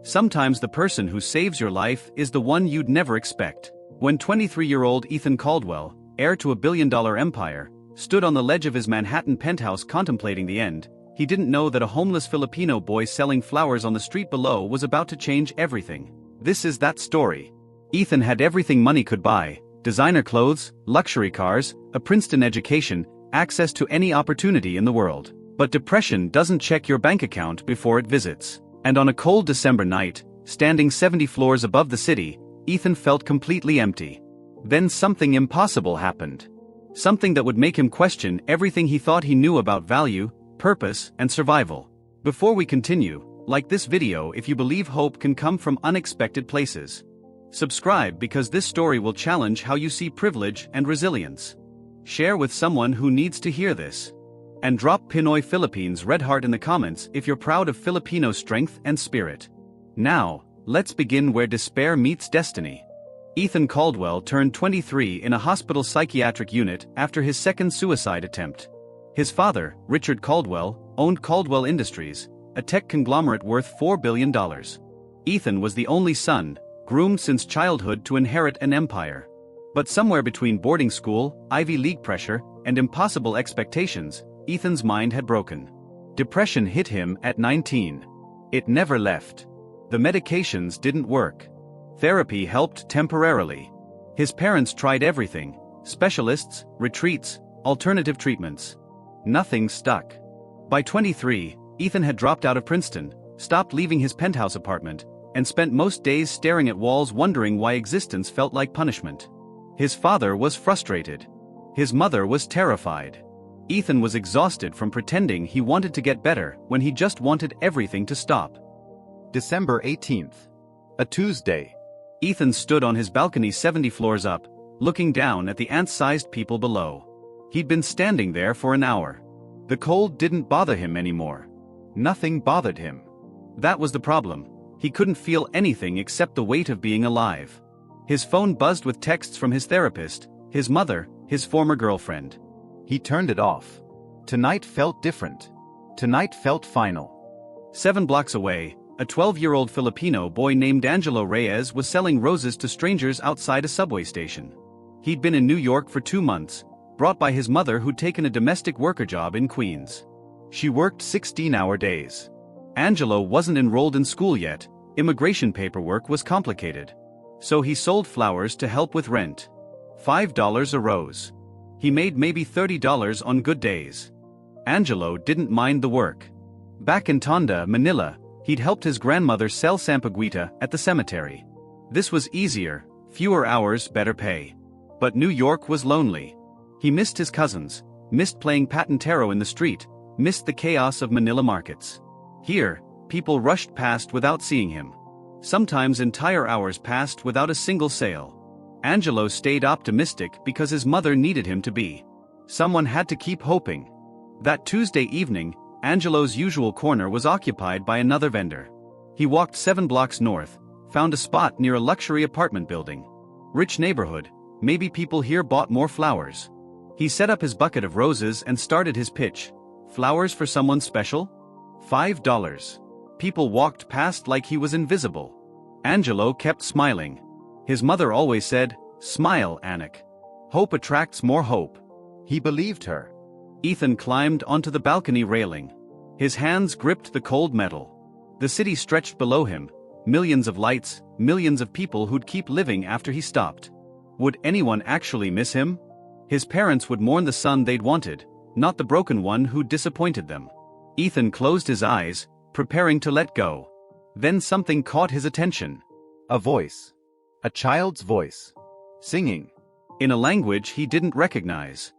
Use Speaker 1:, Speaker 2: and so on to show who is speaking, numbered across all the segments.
Speaker 1: Sometimes the person who saves your life is the one you'd never expect. When 23-year-old Ethan Caldwell, heir to a billion-dollar empire, stood on the ledge of his Manhattan penthouse contemplating the end, he didn't know that a homeless Filipino boy selling flowers on the street below was about to change everything. This is that story. Ethan had everything money could buy: designer clothes, luxury cars, a Princeton education, access to any opportunity in the world. But depression doesn't check your bank account before it visits. And on a cold December night, standing 70 floors above the city, Ethan felt completely empty. Then something impossible happened. Something that would make him question everything he thought he knew about value, purpose, and survival. Before we continue, like this video if you believe hope can come from unexpected places. Subscribe because this story will challenge how you see privilege and resilience. Share with someone who needs to hear this. And drop Pinoy Philippines red heart in the comments if you're proud of Filipino strength and spirit. Now, let's begin where despair meets destiny. Ethan Caldwell turned 23 in a hospital psychiatric unit after his second suicide attempt. His father, Richard Caldwell, owned Caldwell Industries, a tech conglomerate worth $4 billion. Ethan was the only son, groomed since childhood to inherit an empire. But somewhere between boarding school, Ivy League pressure, and impossible expectations, Ethan's mind had broken. Depression hit him at 19. It never left. The medications didn't work. Therapy helped temporarily. His parents tried everything: specialists, retreats, alternative treatments. Nothing stuck. By 23, Ethan had dropped out of Princeton, stopped leaving his penthouse apartment, and spent most days staring at walls wondering why existence felt like punishment. His father was frustrated. His mother was terrified. Ethan was exhausted from pretending he wanted to get better when he just wanted everything to stop. December 18th. A Tuesday. Ethan stood on his balcony 70 floors up, looking down at the ant-sized people below. He'd been standing there for an hour. The cold didn't bother him anymore. Nothing bothered him. That was the problem. He couldn't feel anything except the weight of being alive. His phone buzzed with texts from his therapist, his mother, his former girlfriend. He turned it off. Tonight felt different. Tonight felt final. 7 blocks away, a 12-year-old Filipino boy named Angelo was selling roses to strangers outside a subway station. He'd been in New York for 2 months, brought by his mother who'd taken a domestic worker job in Queens. She worked 16-hour days. Angelo wasn't enrolled in school yet, immigration paperwork was complicated. So he sold flowers to help with rent. $5 a rose. He made maybe $30 on good days. Angelo didn't mind the work. Back in Tondo, Manila, he'd helped his grandmother sell sampaguita at the cemetery. This was easier, fewer hours, better pay. But New York was lonely. He missed his cousins, missed playing patintero in the street, missed the chaos of Manila markets. Here, people rushed past without seeing him. Sometimes entire hours passed without a single sale. Angelo stayed optimistic because his mother needed him to be. Someone had to keep hoping. That Tuesday evening, Angelo's usual corner was occupied by another vendor. He walked 7 blocks north, found a spot near a luxury apartment building. Rich neighborhood, maybe people here bought more flowers. He set up his bucket of roses and started his pitch. Flowers for someone special? $5. People walked past like he was invisible. Angelo kept smiling. His mother always said, "Smile, Anik. Hope attracts more hope." He believed her. Ethan climbed onto the balcony railing. His hands gripped the cold metal. The city stretched below him, millions of lights, millions of people who'd keep living after he stopped. Would anyone actually miss him? His parents would mourn the son they'd wanted, not the broken one who'd disappointed them. Ethan closed his eyes, preparing to let go. Then something caught his attention. A voice. A child's voice. Singing. In a language he didn't recognize.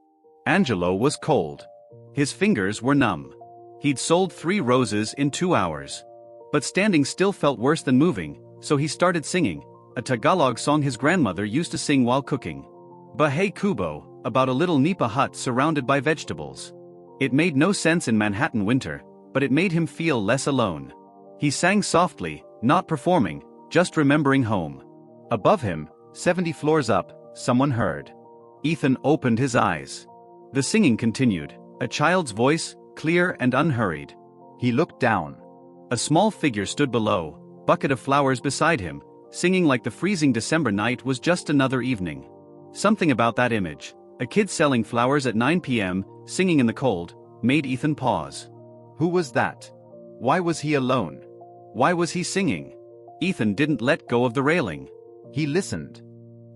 Speaker 1: Angelo was cold. His fingers were numb. He'd sold 3 roses in 2 hours. But standing still felt worse than moving, so he started singing, a Tagalog song his grandmother used to sing while cooking. Bahay Kubo, about a little nipa hut surrounded by vegetables. It made no sense in Manhattan winter, but it made him feel less alone. He sang softly, not performing, just remembering home. Above him, 70 floors up, someone heard. Ethan opened his eyes. The singing continued, a child's voice, clear and unhurried. He looked down. A small figure stood below, bucket of flowers beside him, singing like the freezing December night was just another evening. Something about that image, a kid selling flowers at 9 p.m., singing in the cold, made Ethan pause. Who was that? Why was he alone? Why was he singing? Ethan didn't let go of the railing. He listened.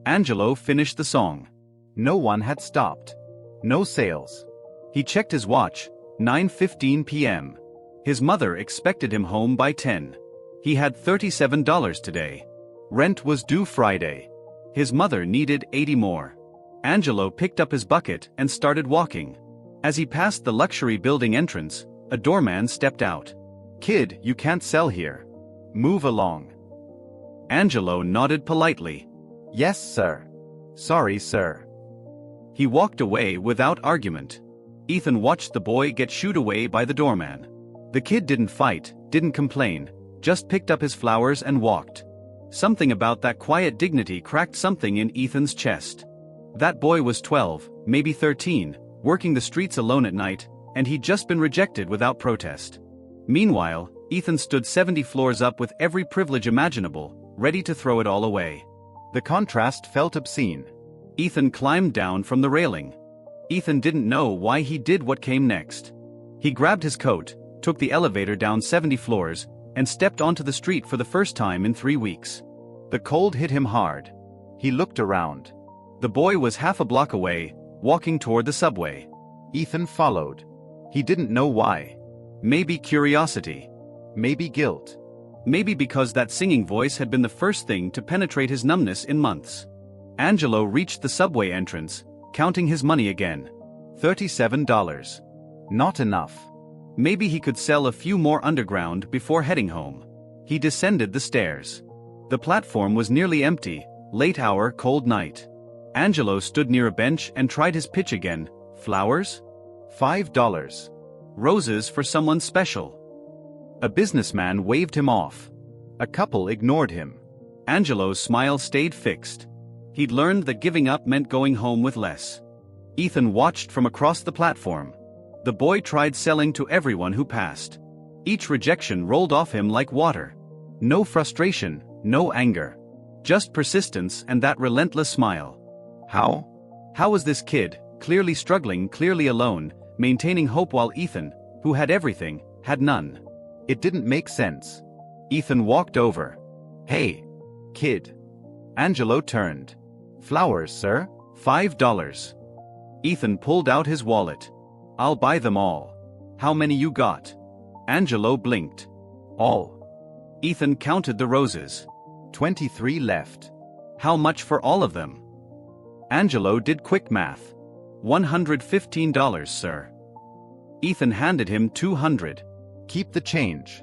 Speaker 1: Angelo finished the song. No one had stopped. No sales. He checked his watch, 9:15 p.m. His mother expected him home by 10. He had $37 today. Rent was due Friday. His mother needed 80 more. Angelo picked up his bucket and started walking. As he passed the luxury building entrance, a doorman stepped out. Kid, you can't sell here. Move along. Angelo nodded politely. Yes, sir. Sorry, sir. He walked away without argument. Ethan watched the boy get shooed away by the doorman. The kid didn't fight, didn't complain, just picked up his flowers and walked. Something about that quiet dignity cracked something in Ethan's chest. That boy was 12, maybe 13, working the streets alone at night, and he'd just been rejected without protest. Meanwhile, Ethan stood 70 floors up with every privilege imaginable, ready to throw it all away. The contrast felt obscene. Ethan climbed down from the railing. Ethan didn't know why he did what came next. He grabbed his coat, took the elevator down 70 floors, and stepped onto the street for the first time in 3 weeks. The cold hit him hard. He looked around. The boy was half a block away, walking toward the subway. Ethan followed. He didn't know why. Maybe curiosity. Maybe guilt. Maybe because that singing voice had been the first thing to penetrate his numbness in months. Angelo reached the subway entrance, counting his money again. $37. Not enough. Maybe he could sell a few more underground before heading home. He descended the stairs. The platform was nearly empty, late hour, cold night. Angelo stood near a bench and tried his pitch again. Flowers? $5. Roses for someone special. A businessman waved him off. A couple ignored him. Angelo's smile stayed fixed. He'd learned that giving up meant going home with less. Ethan watched from across the platform. The boy tried selling to everyone who passed. Each rejection rolled off him like water. No frustration, no anger. Just persistence and that relentless smile. How? How was this kid, clearly struggling, clearly alone, maintaining hope while Ethan, who had everything, had none? It didn't make sense. Ethan walked over. Hey, kid. Angelo turned. Flowers, sir? $5. Ethan pulled out his wallet. I'll buy them all. How many you got? Angelo blinked. All. Ethan counted the roses. 23 left. How much for all of them? Angelo did quick math. $115, sir. Ethan handed him $200. Keep the change.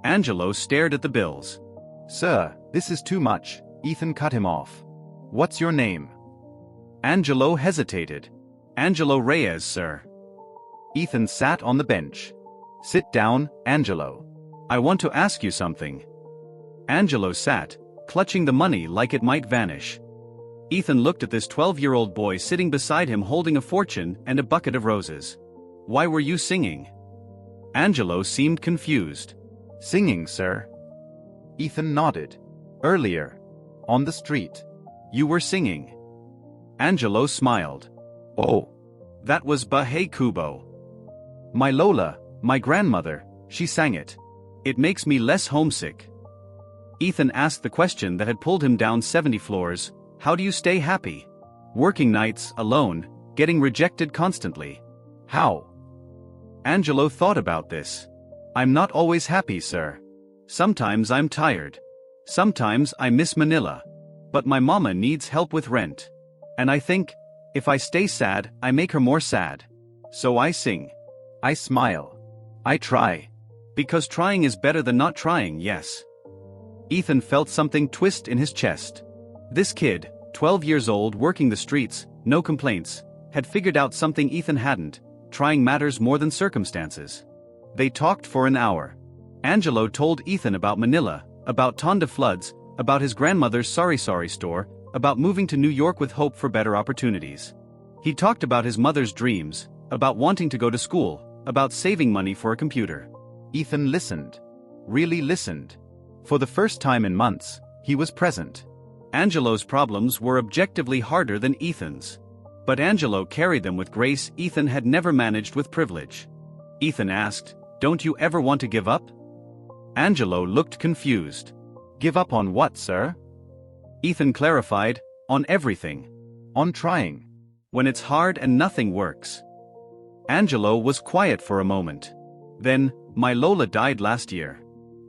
Speaker 1: Angelo stared at the bills. Sir, this is too much. Ethan cut him off. What's your name? Angelo hesitated. Angelo Reyes, sir. Ethan sat on the bench. Sit down, Angelo. I want to ask you something. Angelo sat, clutching the money like it might vanish. Ethan looked at this 12-year-old boy sitting beside him holding a fortune and a bucket of roses. Why were you singing? Angelo seemed confused. Singing, sir. Ethan nodded. Earlier. On the street. You were singing. Angelo smiled. Oh. That was Bahay Kubo. My Lola, my grandmother, she sang it. It makes me less homesick. Ethan asked the question that had pulled him down 70 floors. How do you stay happy? Working nights, alone, getting rejected constantly. How? Angelo thought about this. I'm not always happy, sir. Sometimes I'm tired. Sometimes I miss Manila. But my mama needs help with rent. And I think, if I stay sad, I make her more sad. So I sing. I smile. I try. Because trying is better than not trying, yes. Ethan felt something twist in his chest. This kid, 12 years old, working the streets, no complaints, had figured out something Ethan hadn't. Trying matters more than circumstances. They talked for an hour. Angelo told Ethan about Manila, about Tonda floods, about his grandmother's Sari store, about moving to New York with hope for better opportunities. He talked about his mother's dreams, about wanting to go to school, about saving money for a computer. Ethan listened. Really listened.
Speaker 2: For the first time in months, he was present.
Speaker 1: Angelo's problems were objectively harder than Ethan's. But Angelo carried them with grace Ethan had never managed with privilege. Ethan asked, "Don't you ever want to give up?" Angelo looked confused.
Speaker 2: Give up on what, sir?
Speaker 1: Ethan clarified, "On everything.
Speaker 2: On trying.
Speaker 1: When it's hard and nothing works." Angelo was quiet for a moment. Then, "My Lola died last year.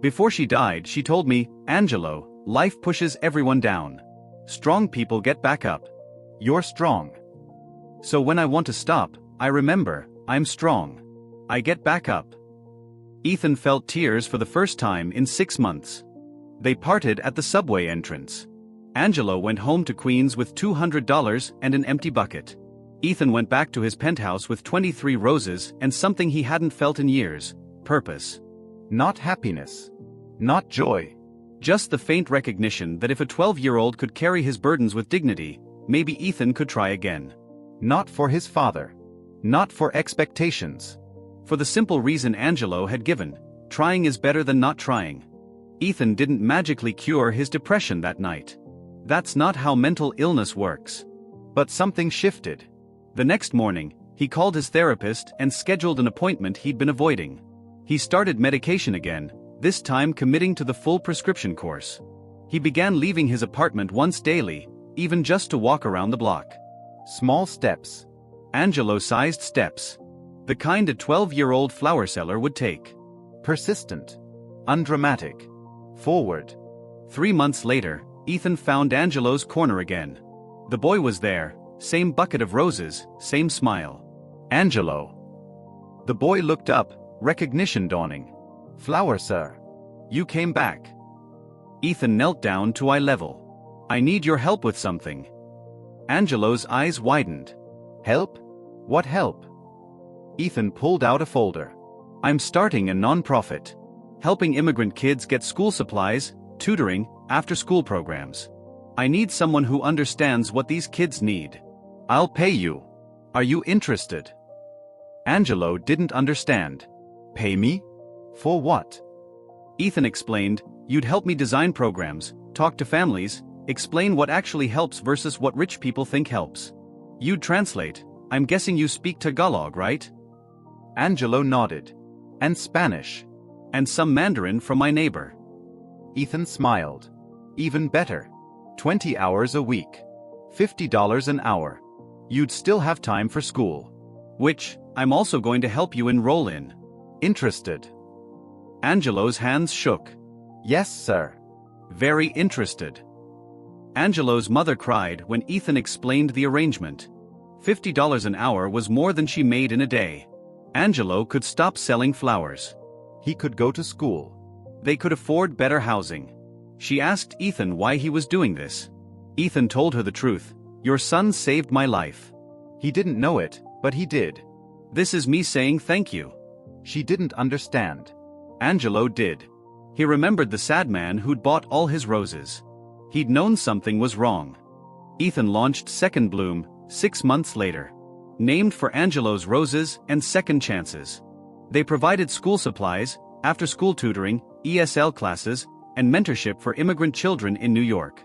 Speaker 1: Before she died, she told me, 'Angelo, life pushes everyone down. Strong people get back up.
Speaker 2: You're strong.'
Speaker 1: So when I want to stop, I remember, I'm strong. I get back up." Ethan felt tears for the first time in 6 months. They parted at the subway entrance. Angelo went home to Queens with $200 and an empty bucket. Ethan went back to his penthouse with 23 roses and something he hadn't felt in years: purpose.
Speaker 2: Not happiness. Not joy.
Speaker 1: Just the faint recognition that if a 12-year-old could carry his burdens with dignity, maybe Ethan could try again.
Speaker 2: Not for his father. Not for expectations.
Speaker 1: For the simple reason Angelo had given: trying is better than not trying. Ethan didn't magically cure his depression that night. That's not how mental illness works.
Speaker 2: But something shifted.
Speaker 1: The next morning, he called his therapist and scheduled an appointment he'd been avoiding. He started medication again, this time committing to the full prescription course. He began leaving his apartment once daily, even just to walk around the block.
Speaker 2: Small steps.
Speaker 1: Angelo-sized steps. The kind a 12-year-old flower seller would take.
Speaker 2: Persistent. Undramatic. Forward.
Speaker 1: 3 months later, Ethan found Angelo's corner again. The boy was there, same bucket of roses, same smile.
Speaker 2: "Angelo." The boy looked up, recognition dawning. "Flower, sir.
Speaker 1: You came back." Ethan knelt down to eye level. "I need your help with something." Angelo's eyes widened.
Speaker 2: "Help? What help?" Ethan pulled out a folder.
Speaker 1: "I'm starting a non-profit. Helping immigrant kids get school supplies, tutoring, after-school programs. I need someone who understands what these kids need. I'll pay you. Are you interested?" Angelo didn't understand.
Speaker 2: "Pay me? For what?"
Speaker 1: Ethan explained, "You'd help me design programs, talk to families, explain what actually helps versus what rich people think helps. You'd translate. I'm guessing you speak Tagalog, right?"
Speaker 2: Angelo nodded. "And Spanish.
Speaker 1: "And some Mandarin from my neighbor."
Speaker 2: Ethan smiled. "Even better. 20 hours a week. $50 an hour. You'd still have time for school.
Speaker 1: Which, I'm also going to help you enroll in."
Speaker 2: Interested?"
Speaker 1: Angelo's hands shook.
Speaker 2: "Yes, sir."
Speaker 1: Very interested. Angelo's mother cried when Ethan explained the arrangement. $50 an hour was more than she made in a day. Angelo could stop selling flowers.
Speaker 2: He could go to school.
Speaker 1: They could afford better housing. She asked Ethan why he was doing this. Ethan told her the truth. "Your son saved my life."
Speaker 2: He didn't know it, but he did.
Speaker 1: "This is me saying thank you."
Speaker 2: She didn't understand.
Speaker 1: Angelo did. He remembered the sad man who'd bought all his roses. He'd known something was wrong. Ethan launched Second Bloom, 6 months later. Named for Angelo's roses and second chances. They provided school supplies, after-school tutoring, ESL classes, and mentorship for immigrant children in New York.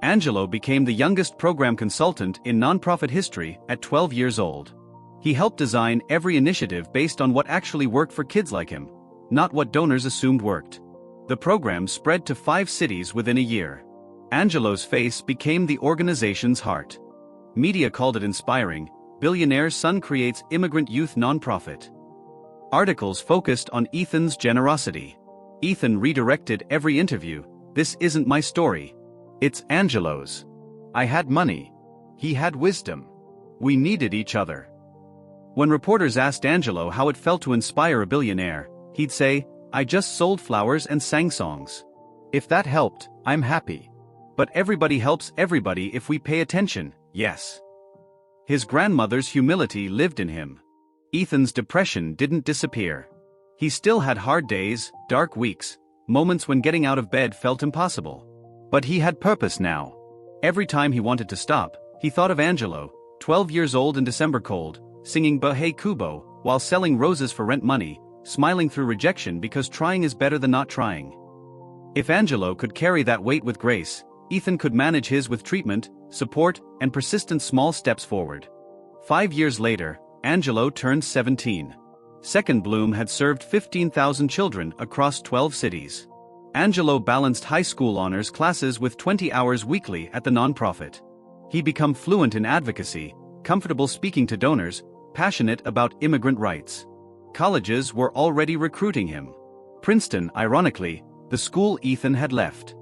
Speaker 1: Angelo became the youngest program consultant in nonprofit history at 12 years old. He helped design every initiative based on what actually worked for kids like him, not what donors assumed worked. The program spread to 5 cities within a year. Angelo's face became the organization's heart. Media called it inspiring. Billionaire's son creates immigrant youth nonprofit. Articles focused on Ethan's generosity. Ethan redirected every interview. "This isn't my story. It's Angelo's. I had money. He had wisdom. We needed each other." When reporters asked Angelo how it felt to inspire a billionaire, he'd say, "I just sold flowers and sang songs. If that helped, I'm happy. But everybody helps everybody if we pay attention, yes." His grandmother's humility lived in him. Ethan's depression didn't disappear. He still had hard days, dark weeks, moments when getting out of bed felt impossible. But he had purpose now. Every time he wanted to stop, he thought of Angelo, 12 years old in December cold, singing Bahay Kubo, while selling roses for rent money, smiling through rejection because trying is better than not trying. If Angelo could carry that weight with grace, Ethan could manage his with treatment, support, and persistent small steps forward. 5 years later, Angelo turned 17. Second Bloom had served 15,000 children across 12 cities. Angelo balanced high school honors classes with 20 hours weekly at the nonprofit. He became fluent in advocacy, comfortable speaking to donors, passionate about immigrant rights. Colleges were already recruiting him. Princeton, ironically, the school Ethan had left.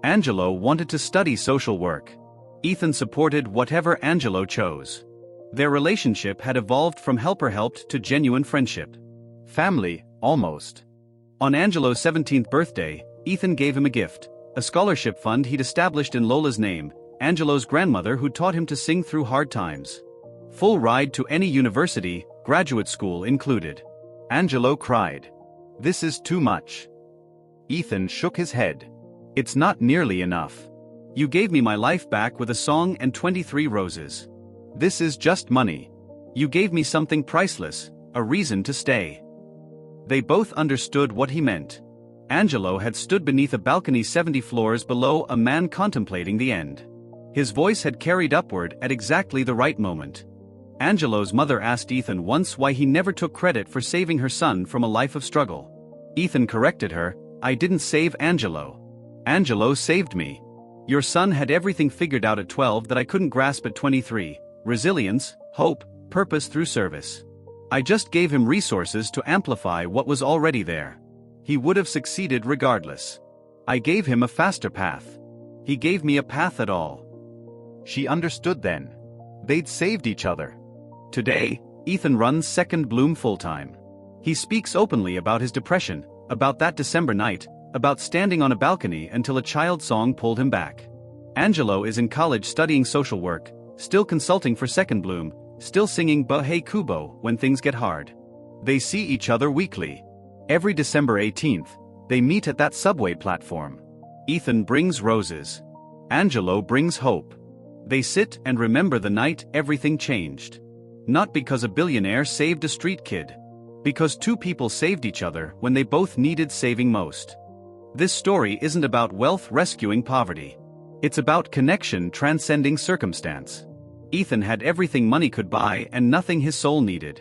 Speaker 1: Angelo wanted to study social work. Ethan supported whatever Angelo chose. Their relationship had evolved from helper-helped to genuine friendship. Family, almost. On Angelo's 17th birthday, Ethan gave him a gift, a scholarship fund he'd established in Lola's name, Angelo's grandmother who taught him to sing through hard times. Full ride to any university, graduate school included. Angelo cried. "This is too much." Ethan shook his head. "It's not nearly enough. You gave me my life back with a song and 23 roses. This is just money. You gave me something priceless, a reason to stay." They both understood what he meant. Angelo had stood beneath a balcony 70 floors below, a man contemplating the end. His voice had carried upward at exactly the right moment. Angelo's mother asked Ethan once why he never took credit for saving her son from a life of struggle. Ethan corrected her, "I didn't save Angelo. Angelo saved me. Your son had everything figured out at 12 that I couldn't grasp at 23. Resilience, hope, purpose through service. I just gave him resources to amplify what was already there. He would have succeeded regardless. I gave him a faster path. He gave me a path at all." She understood then. They'd saved each other. Today, Ethan runs Second Bloom full-time. He speaks openly about his depression, about that December night, about standing on a balcony until a child's song pulled him back. Angelo is in college studying social work, still consulting for Second Bloom, still singing "Ba Hey Kubo" when things get hard. They see each other weekly. Every December 18th, they meet at that subway platform. Ethan brings roses. Angelo brings hope. They sit and remember the night everything changed. Not because a billionaire saved a street kid. Because two people saved each other when they both needed saving most. This story isn't about wealth rescuing poverty. It's about connection transcending circumstance. Ethan had everything money could buy and nothing his soul needed.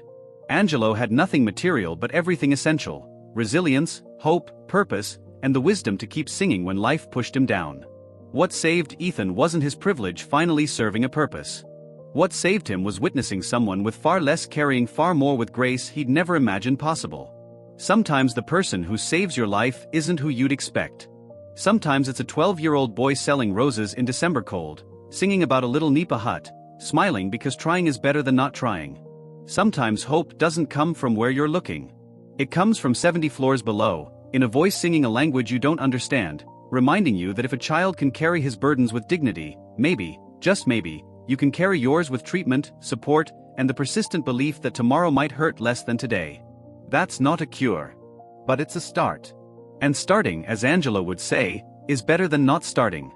Speaker 1: Angelo had nothing material but everything essential: resilience, hope, purpose, and the wisdom to keep singing when life pushed him down. What saved Ethan wasn't his privilege finally serving a purpose. What saved him was witnessing someone with far less carrying far more with grace he'd never imagined possible. Sometimes the person who saves your life isn't who you'd expect. Sometimes it's a 12-year-old boy selling roses in December cold, singing about a little nipa hut, smiling because trying is better than not trying. Sometimes hope doesn't come from where you're looking. It comes from 70 floors below, in a voice singing a language you don't understand, reminding you that if a child can carry his burdens with dignity, maybe, just maybe, you can carry yours with treatment, support, and the persistent belief that tomorrow might hurt less than today. That's not a cure. But it's a start. And starting, as Angelo would say, is better than not starting.